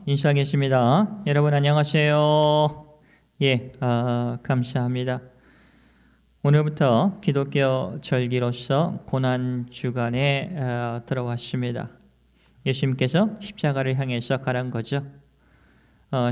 인사하겠습니다. 여러분 안녕하세요. 감사합니다. 오늘부터 기독교 절기로서 고난주간에 들어왔습니다. 예수님께서 십자가를 향해서 가란 거죠.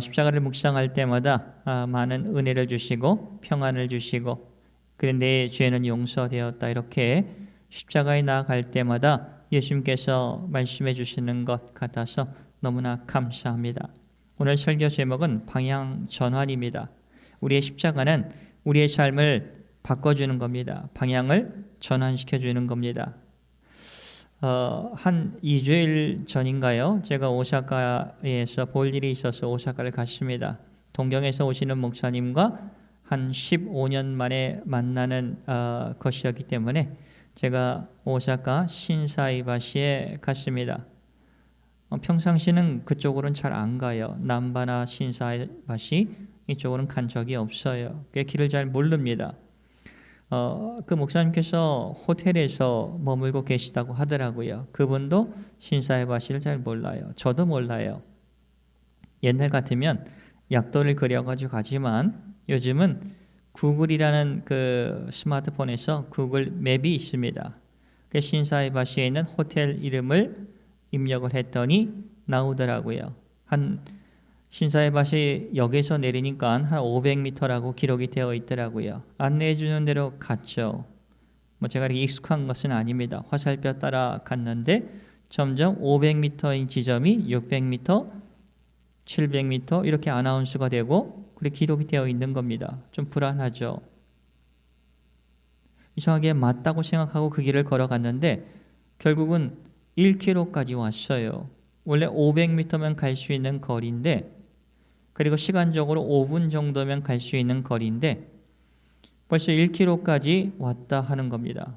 십자가를 묵상할 때마다 많은 은혜를 주시고 평안을 주시고, 그런데 내 죄는 용서되었다, 이렇게 십자가에 나아갈 때마다 예수님께서 말씀해 주시는 것 같아서 너무나 감사합니다. 오늘 설교 제목은 방향 전환입니다. 우리의 십자가는 우리의 삶을 바꿔주는 겁니다. 방향을 전환시켜주는 겁니다. 한 2주일 전인가요? 제가 오사카에서 볼 일이 있어서 오사카를 갔습니다. 동경에서 오시는 목사님과 한 15년 만에 만나는 것이었기 때문에 제가 오사카 신사이바시에 갔습니다. 평상시는 그쪽으로는 잘 안 가요. 남바나 신사이바시 이쪽으로는 간 적이 없어요. 길을 잘 모릅니다. 그 목사님께서 호텔에서 머물고 계시다고 하더라고요. 그분도 신사이바시를 잘 몰라요. 저도 몰라요. 옛날 같으면 약도를 그려가지고 가지만 요즘은 구글이라는 그 스마트폰에서 구글 맵이 있습니다. 그 신사이바시에 있는 호텔 이름을 입력을 했더니 나오더라고요. 한 신사이바시 역에서 내리니까 한 500m라고 기록이 되어 있더라고요. 안내해 주는 대로 갔죠. 제가 이렇게 익숙한 것은 아닙니다. 화살표 따라 갔는데 점점 500m인 지점이 600m, 700m 이렇게 아나운스가 되고 그렇게 기록이 되어 있는 겁니다. 좀 불안하죠. 이상하게 맞다고 생각하고 그 길을 걸어갔는데 결국은 1km까지 왔어요. 원래 500m면 갈 수 있는 거리인데, 그리고 시간적으로 5분 정도면 갈 수 있는 거리인데 벌써 1km까지 왔다 하는 겁니다.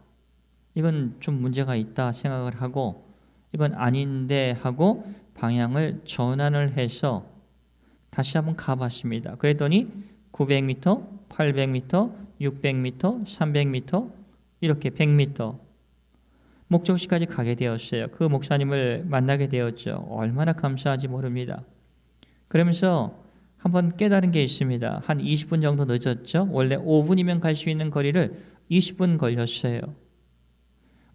이건 좀 문제가 있다 생각을 하고, 이건 아닌데 하고 방향을 전환을 해서 다시 한번 가봤습니다. 그랬더니 900m, 800m, 600m, 300m 이렇게 100m 목적지까지 가게 되었어요. 그 목사님을 만나게 되었죠. 얼마나 감사한지 모릅니다. 그러면서 한번 깨달은 게 있습니다. 한 20분 정도 늦었죠. 원래 5분이면 갈 수 있는 거리를 20분 걸렸어요.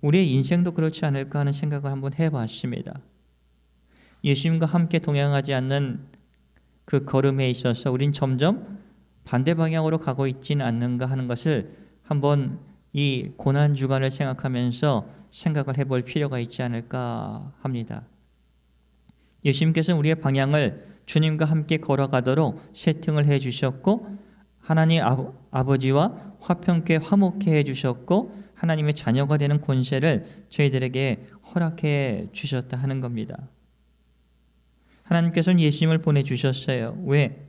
우리의 인생도 그렇지 않을까 하는 생각을 한번 해봤습니다. 예수님과 함께 동행하지 않는 그 걸음에 있어서 우린 점점 반대 방향으로 가고 있지는 않는가 하는 것을 한번 이 고난주간을 생각하면서 생각을 해볼 필요가 있지 않을까 합니다. 예수님께서는 우리의 방향을 주님과 함께 걸어가도록 세팅을 해 주셨고, 하나님 아버지와 화평케 화목케 해 주셨고, 하나님의 자녀가 되는 권세를 저희들에게 허락해 주셨다 하는 겁니다. 하나님께서는 예수님을 보내주셨어요. 왜?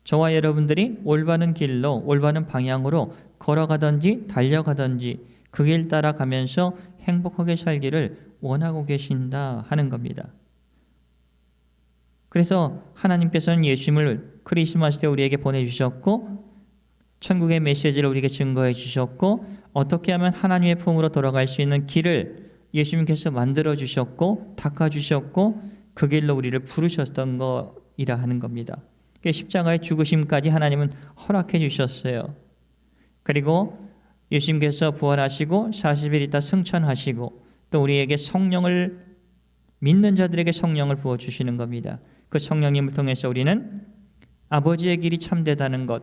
저와 여러분들이 올바른 길로, 올바른 방향으로 걸어가든지 달려가든지 그 길 따라가면서 행복하게 살기를 원하고 계신다 하는 겁니다. 그래서 하나님께서는 예수님을 크리스마스 때 우리에게 보내주셨고, 천국의 메시지를 우리에게 증거해 주셨고, 어떻게 하면 하나님의 품으로 돌아갈 수 있는 길을 예수님께서 만들어 주셨고 닦아 주셨고 그 길로 우리를 부르셨던 것이라 하는 겁니다. 십자가의 죽으심까지 하나님은 허락해 주셨어요. 그리고 예수님께서 부활하시고 40일 있다 승천하시고 또 우리에게 성령을, 믿는 자들에게 성령을 부어주시는 겁니다. 그 성령님을 통해서 우리는 아버지의 길이 참되다는 것,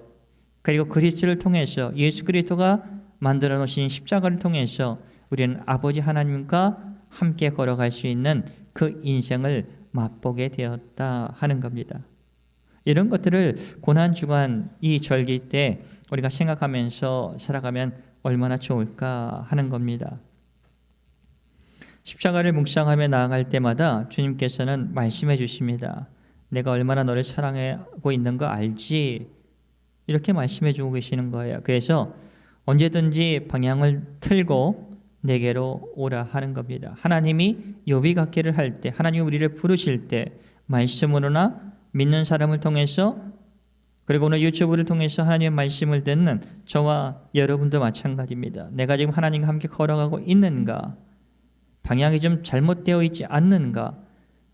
그리고 그리스도를 통해서, 예수 그리스도가 만들어 놓으신 십자가를 통해서 우리는 아버지 하나님과 함께 걸어갈 수 있는 그 인생을 맛보게 되었다 하는 겁니다. 이런 것들을 고난주간 이 절기 때 우리가 생각하면서 살아가면 얼마나 좋을까 하는 겁니다. 십자가를 묵상하며 나아갈 때마다 주님께서는 말씀해 주십니다. 내가 얼마나 너를 사랑하고 있는 거 알지? 이렇게 말씀해 주고 계시는 거예요. 그래서 언제든지 방향을 틀고 내게로 오라 하는 겁니다. 하나님이 욥이 할 때, 하나님이 우리를 부르실 때 말씀으로나 믿는 사람을 통해서, 그리고 오늘 유튜브를 통해서 하나님의 말씀을 듣는 저와 여러분도 마찬가지입니다. 내가 지금 하나님과 함께 걸어가고 있는가? 방향이 좀 잘못되어 있지 않는가?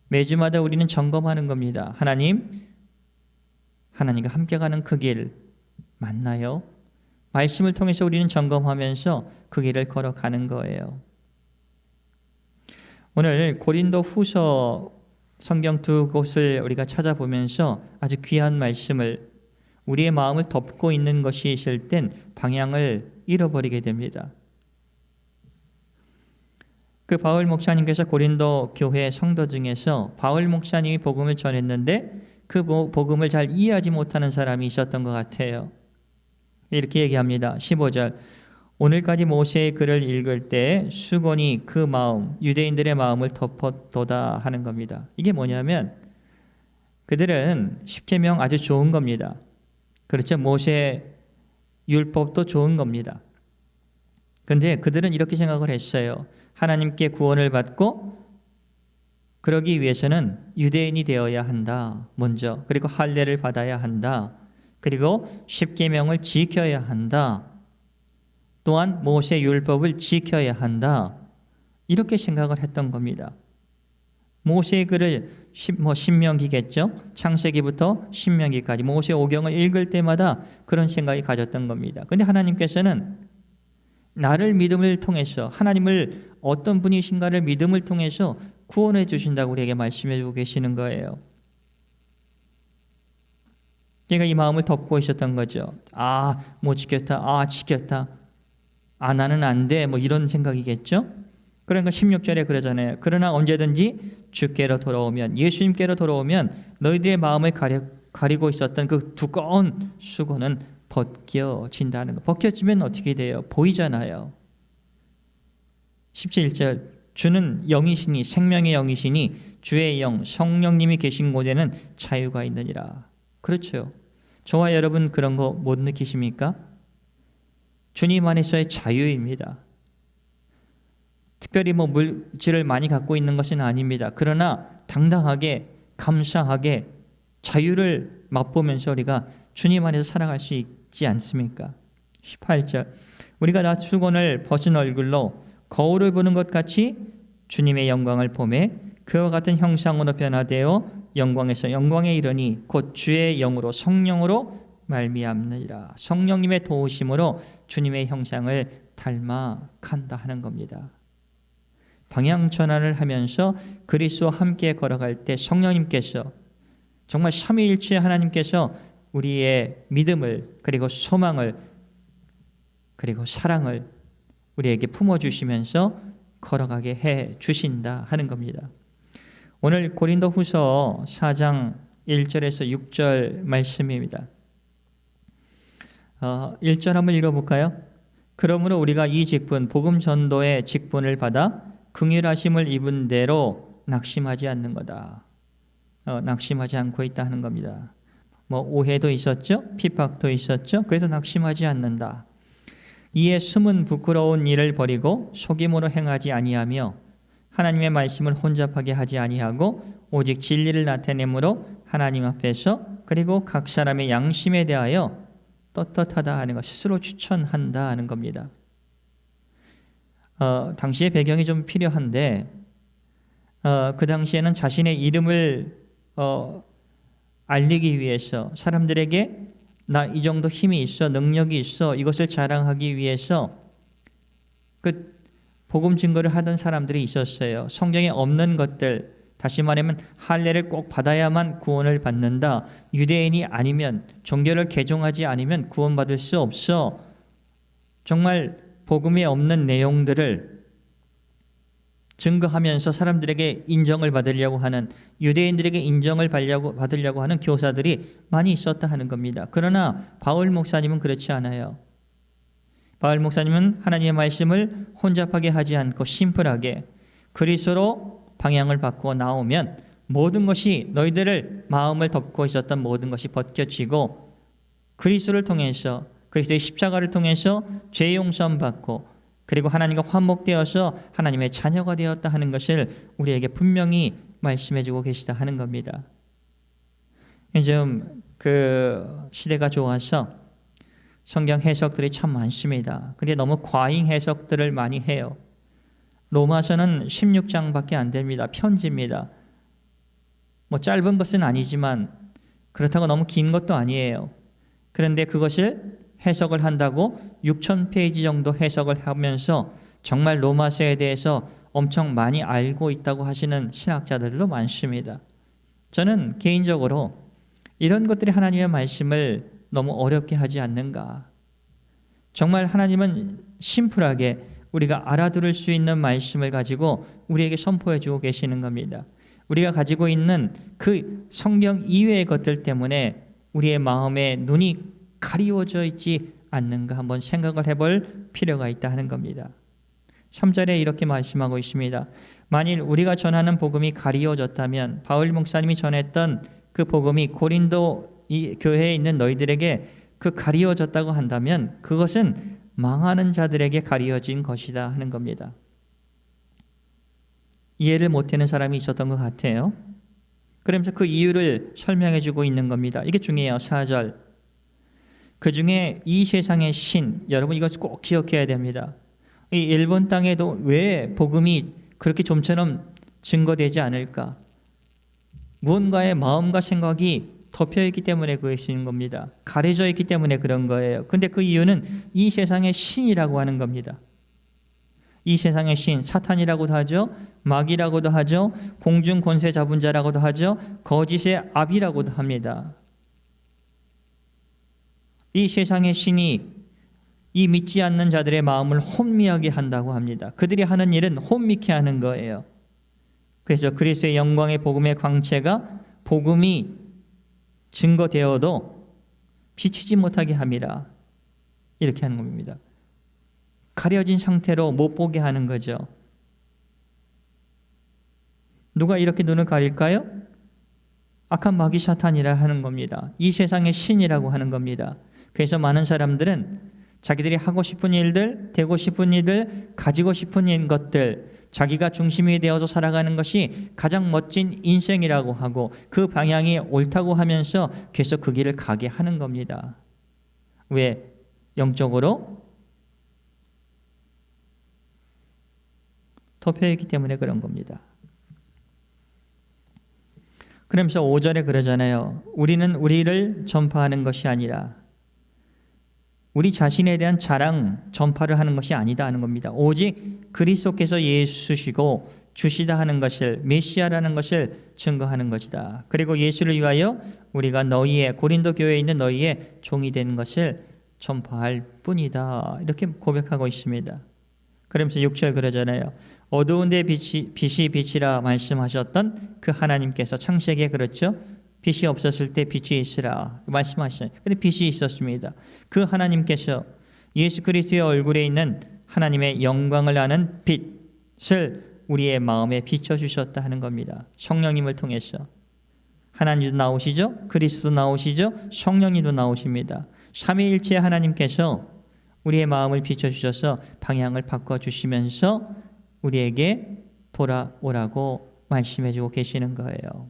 매주마다 우리는 점검하는 겁니다. 하나님과 함께 가는 그 길 맞나요? 말씀을 통해서 우리는 점검하면서 그 길을 걸어가는 거예요. 오늘 고린도 후서 성경 두 곳을 우리가 찾아보면서 아주 귀한 말씀을, 우리의 마음을 덮고 있는 것이 있을 땐 방향을 잃어버리게 됩니다. 그 바울 목사님께서 고린도 교회 성도 중에서 바울 목사님이 복음을 전했는데 그 복음을 잘 이해하지 못하는 사람이 있었던 것 같아요. 이렇게 얘기합니다. 15절, 오늘까지 모세의 글을 읽을 때 수건이 그 마음, 유대인들의 마음을 덮었도다 하는 겁니다. 이게 뭐냐면 그들은 십계명 아주 좋은 겁니다. 그렇죠. 모세 율법도 좋은 겁니다. 그런데 그들은 이렇게 생각을 했어요. 하나님께 구원을 받고 그러기 위해서는 유대인이 되어야 한다. 먼저. 그리고 할례를 받아야 한다. 그리고 십계명을 지켜야 한다. 또한 모세 율법을 지켜야 한다. 이렇게 생각을 했던 겁니다. 모세의 글을 신명기겠죠. 창세기부터 신명기까지 모세 오경을 읽을 때마다 그런 생각이 가졌던 겁니다. 그런데 하나님께서는 나를 믿음을 통해서, 하나님을 어떤 분이신가를 믿음을 통해서 구원해 주신다고 우리에게 말씀해 주고 계시는 거예요. 그러니까 이 마음을 덮고 있었던 거죠. 못 지켰다. 지켰다. 나는 안 돼. 이런 생각이겠죠. 그러니까 16절에 그러잖아요. 그러나 언제든지 주께로 돌아오면, 예수님께로 돌아오면 너희들의 마음을 가리고 있었던 그 두꺼운 수건은 벗겨진다는 거. 벗겨지면 어떻게 돼요? 보이잖아요. 17절, 주는 영이시니, 생명의 영이시니 주의 영 성령님이 계신 곳에는 자유가 있느니라. 그렇죠. 저와 여러분 그런 거 못 느끼십니까? 주님 안에서의 자유입니다. 특별히 물질을 많이 갖고 있는 것은 아닙니다. 그러나 당당하게, 감사하게 자유를 맛보면서 우리가 주님 안에서 살아갈 수 있지 않습니까? 18절, 우리가 나 수건을 벗은 얼굴로 거울을 보는 것 같이 주님의 영광을 보매 그와 같은 형상으로 변화되어 영광에서 영광에 이르니 곧 주의 영으로 성령으로 말미암느니라. 성령님의 도우심으로 주님의 형상을 닮아간다 하는 겁니다. 방향 전환을 하면서 그리스도와 함께 걸어갈 때 성령님께서, 정말 삼위일체 하나님께서 우리의 믿음을, 그리고 소망을, 그리고 사랑을 우리에게 품어주시면서 걸어가게 해 주신다 하는 겁니다. 오늘 고린도 후서 4장 1절에서 6절 말씀입니다. 1절 한번 읽어볼까요? 그러므로 우리가 이 직분, 복음 전도의 직분을 받아 긍휼하심을 입은 대로 낙심하지 않는 거다. 낙심하지 않고 있다 하는 겁니다. 오해도 있었죠? 핍박도 있었죠? 그래서 낙심하지 않는다. 이에 숨은 부끄러운 일을 버리고 속임으로 행하지 아니하며 하나님의 말씀을 혼잡하게 하지 아니하고 오직 진리를 나타내므로 하나님 앞에서 그리고 각 사람의 양심에 대하여 떳떳하다 하는 것, 스스로 추천한다 하는 겁니다. 당시의 배경이 좀 필요한데 그 당시에는 자신의 이름을 알리기 위해서, 사람들에게 나 이 정도 힘이 있어, 능력이 있어, 이것을 자랑하기 위해서 그 복음 증거를 하던 사람들이 있었어요. 성경에 없는 것들, 다시 말하면 할례를 꼭 받아야만 구원을 받는다. 유대인이 아니면, 종교를 개종하지 않으면 구원받을 수 없어. 정말 복음에 없는 내용들을 증거하면서 사람들에게 인정을 받으려고 하는, 유대인들에게 인정을 받으려고 하는 교사들이 많이 있었다 하는 겁니다. 그러나 바울 목사님은 그렇지 않아요. 바울 목사님은 하나님의 말씀을 혼잡하게 하지 않고 심플하게 그리스도로 방향을 바꾸어 나오면 모든 것이, 너희들을 마음을 덮고 있었던 모든 것이 벗겨지고 그리스도를 통해서, 그리스도의 십자가를 통해서 죄 용서함 받고 그리고 하나님과 화목되어서 하나님의 자녀가 되었다 하는 것을 우리에게 분명히 말씀해 주고 계시다 하는 겁니다. 요즘 그 시대가 좋아서 성경 해석들이 참 많습니다. 근데 너무 과잉 해석들을 많이 해요. 로마서는 16장밖에 안 됩니다. 편지입니다. 뭐 짧은 것은 아니지만 그렇다고 너무 긴 것도 아니에요. 그런데 그것을 해석을 한다고 6,000페이지 정도 해석을 하면서 정말 로마서에 대해서 엄청 많이 알고 있다고 하시는 신학자들도 많습니다. 저는 개인적으로 이런 것들이 하나님의 말씀을 너무 어렵게 하지 않는가. 정말 하나님은 심플하게 우리가 알아들을 수 있는 말씀을 가지고 우리에게 선포해 주고 계시는 겁니다. 우리가 가지고 있는 그 성경 이외의 것들 때문에 우리의 마음에 눈이 가리워져 있지 않는가 한번 생각을 해볼 필요가 있다 하는 겁니다. 3절에 이렇게 말씀하고 있습니다. 만일 우리가 전하는 복음이 가리워졌다면, 바울 목사님이 전했던 그 복음이 고린도 이 교회에 있는 너희들에게 그 가리워졌다고 한다면 그것은 망하는 자들에게 가리워진 것이다 하는 겁니다. 이해를 못하는 사람이 있었던 것 같아요. 그러면서 그 이유를 설명해 주고 있는 겁니다. 이게 중요해요. 4절. 그 중에 이 세상의 신, 여러분 이것 꼭 기억해야 됩니다. 이 일본 땅에도 왜 복음이 그렇게 좀처럼 증거되지 않을까? 무언가의 마음과 생각이 덮여 있기 때문에 그러시는 겁니다. 가려져 있기 때문에 그런 거예요. 근데 그 이유는 이 세상의 신이라고 하는 겁니다. 이 세상의 신, 사탄이라고도 하죠. 마귀라고도 하죠. 공중 권세 잡은 자라고도 하죠. 거짓의 압이라고도 합니다. 이 세상의 신이 이 믿지 않는 자들의 마음을 혼미하게 한다고 합니다. 그들이 하는 일은 혼미케 하는 거예요. 그래서 그리스도의 영광의 복음의 광채가 복음이 증거되어도 비치지 못하게 합니다. 이렇게 하는 겁니다. 가려진 상태로 못 보게 하는 거죠. 누가 이렇게 눈을 가릴까요? 악한 마귀 사탄이라 하는 겁니다. 이 세상의 신이라고 하는 겁니다. 그래서 많은 사람들은 자기들이 하고 싶은 일들, 되고 싶은 일들, 가지고 싶은 것들, 자기가 중심이 되어서 살아가는 것이 가장 멋진 인생이라고 하고 그 방향이 옳다고 하면서 계속 그 길을 가게 하는 겁니다. 왜? 영적으로 덮여있기 때문에 그런 겁니다. 그러면서 5절에 그러잖아요. 우리는 우리를 전파하는 것이 아니라 우리 자신에 대한 자랑, 전파를 하는 것이 아니다 하는 겁니다. 오직 그리스도께서 예수시고 주시다 하는 것을, 메시아라는 것을 증거하는 것이다. 그리고 예수를 위하여 우리가 너희의, 고린도 교회에 있는 너희의 종이 되는 것을 전파할 뿐이다. 이렇게 고백하고 있습니다. 그러면서 6절 그러잖아요. 어두운 데 빛이 빛이라 말씀하셨던 그 하나님께서, 창세기에 그렇죠. 빛이 없었을 때 빛이 있으라 말씀하셨어요. 근데 빛이 있었습니다. 그 하나님께서 예수 그리스도의 얼굴에 있는 하나님의 영광을 아는 빛을 우리의 마음에 비춰주셨다 하는 겁니다. 성령님을 통해서. 하나님도 나오시죠. 그리스도 나오시죠. 성령님도 나오십니다. 삼위일체 하나님께서 우리의 마음을 비춰주셔서 방향을 바꿔주시면서 우리에게 돌아오라고 말씀해주고 계시는 거예요.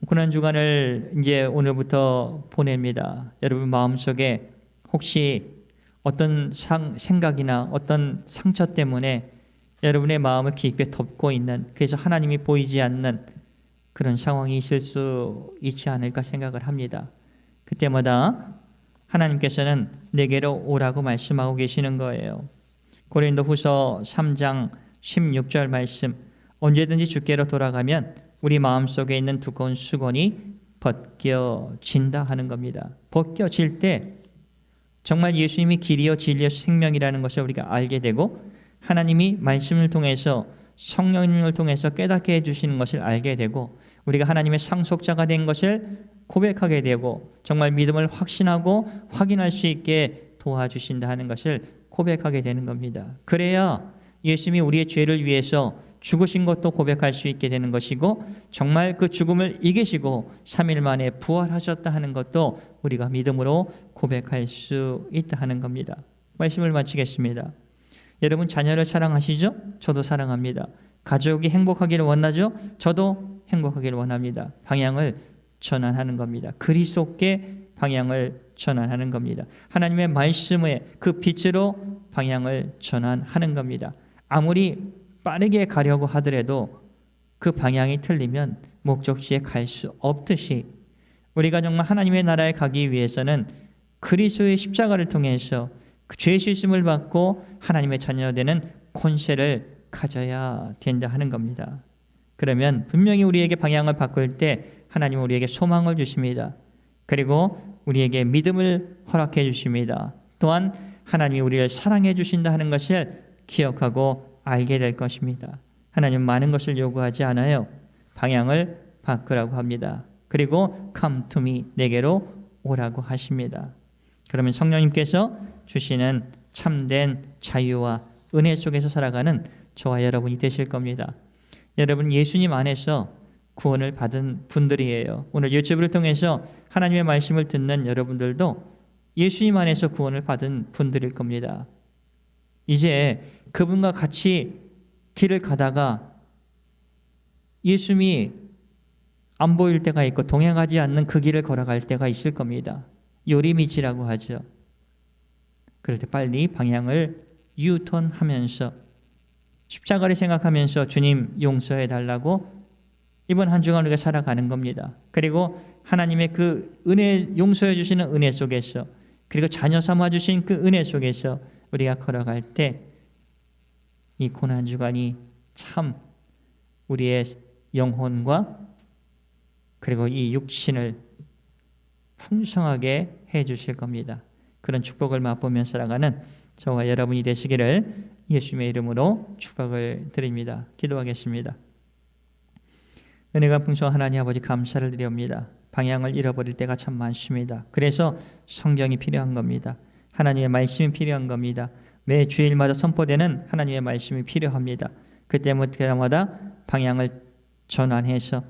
고난주간을 이제 오늘부터 보냅니다. 여러분 마음속에 혹시 어떤 생각이나 어떤 상처 때문에 여러분의 마음을 깊게 덮고 있는, 그래서 하나님이 보이지 않는 그런 상황이 있을 수 있지 않을까 생각을 합니다. 그때마다 하나님께서는 내게로 오라고 말씀하고 계시는 거예요. 고린도후서 3장 16절 말씀, 언제든지 주께로 돌아가면 우리 마음속에 있는 두꺼운 수건이 벗겨진다 하는 겁니다. 벗겨질 때 정말 예수님이 길이요 진리요 생명이라는 것을 우리가 알게 되고, 하나님이 말씀을 통해서 성령님을 통해서 깨닫게 해주시는 것을 알게 되고, 우리가 하나님의 상속자가 된 것을 고백하게 되고, 정말 믿음을 확신하고 확인할 수 있게 도와주신다 하는 것을 고백하게 되는 겁니다. 그래야 예수님이 우리의 죄를 위해서 죽으신 것도 고백할 수 있게 되는 것이고, 정말 그 죽음을 이기시고 3일 만에 부활하셨다 하는 것도 우리가 믿음으로 고백할 수 있다 하는 겁니다. 말씀을 마치겠습니다. 여러분 자녀를 사랑하시죠? 저도 사랑합니다. 가족이 행복하기를 원하죠? 저도 행복하기를 원합니다. 방향을 전환하는 겁니다. 그리스도께 방향을 전환하는 겁니다. 하나님의 말씀의 그 빛으로 방향을 전환하는 겁니다. 아무리 빠르게 가려고 하더라도 그 방향이 틀리면 목적지에 갈 수 없듯이 우리가 정말 하나님의 나라에 가기 위해서는 그리스도의 십자가를 통해서 그 죄 씻음을 받고 하나님의 자녀가 되는 권세를 가져야 된다 하는 겁니다. 그러면 분명히 우리에게 방향을 바꿀 때 하나님은 우리에게 소망을 주십니다. 그리고 우리에게 믿음을 허락해 주십니다. 또한 하나님이 우리를 사랑해 주신다 하는 것을 기억하고 알게 될 것입니다. 하나님은 많은 것을 요구하지 않아요. 방향을 바꾸라고 합니다. 그리고 come to me, 내게로 오라고 하십니다. 그러면 성령님께서 주시는 참된 자유와 은혜 속에서 살아가는 저와 여러분이 되실 겁니다. 여러분 예수님 안에서 구원을 받은 분들이에요. 오늘 유튜브를 통해서 하나님의 말씀을 듣는 여러분들도 예수님 안에서 구원을 받은 분들일 겁니다. 이제 그분과 같이 길을 가다가 예수님이 안 보일 때가 있고 동행하지 않는 그 길을 걸어갈 때가 있을 겁니다. 요리미치라고 하죠. 그럴 때 빨리 방향을 유턴하면서 십자가를 생각하면서 주님 용서해 달라고 이번 한 주간 우리가 살아가는 겁니다. 그리고 하나님의 그 은혜, 용서해 주시는 은혜 속에서, 그리고 자녀 삼아 주신 그 은혜 속에서 우리가 걸어갈 때 이 고난 주간이 참 우리의 영혼과 그리고 이 육신을 풍성하게 해 주실 겁니다. 그런 축복을 맛보면서 살아가는 저와 여러분이 되시기를 예수님의 이름으로 축복을 드립니다. 기도하겠습니다. 은혜가 풍성한 하나님 아버지 감사를 드립니다. 방향을 잃어버릴 때가 참 많습니다. 그래서 성경이 필요한 겁니다. 하나님의 말씀이 필요한 겁니다. 매 주일마다 선포되는 하나님의 말씀이 필요합니다. 그때마다 방향을 전환해서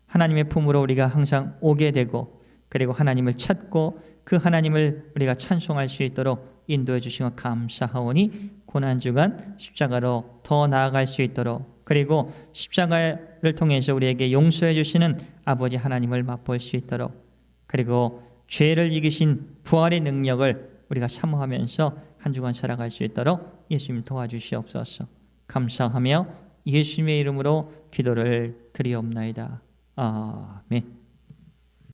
하나님의 품으로 우리가 항상 오게 되고, 그리고 하나님을 찾고 그 하나님을 우리가 찬송할 수 있도록 인도해 주신 것 감사하오니 고난주간 십자가로 더 나아갈 수 있도록, 그리고 십자가를 통해서 우리에게 용서해 주시는 아버지 하나님을 맛볼 수 있도록, 그리고 죄를 이기신 부활의 능력을 우리가 사모하면서 한 주간 살아갈 수 있도록 예수님 도와주시옵소서. 감사하며 예수님의 이름으로 기도를 드리옵나이다. 아멘.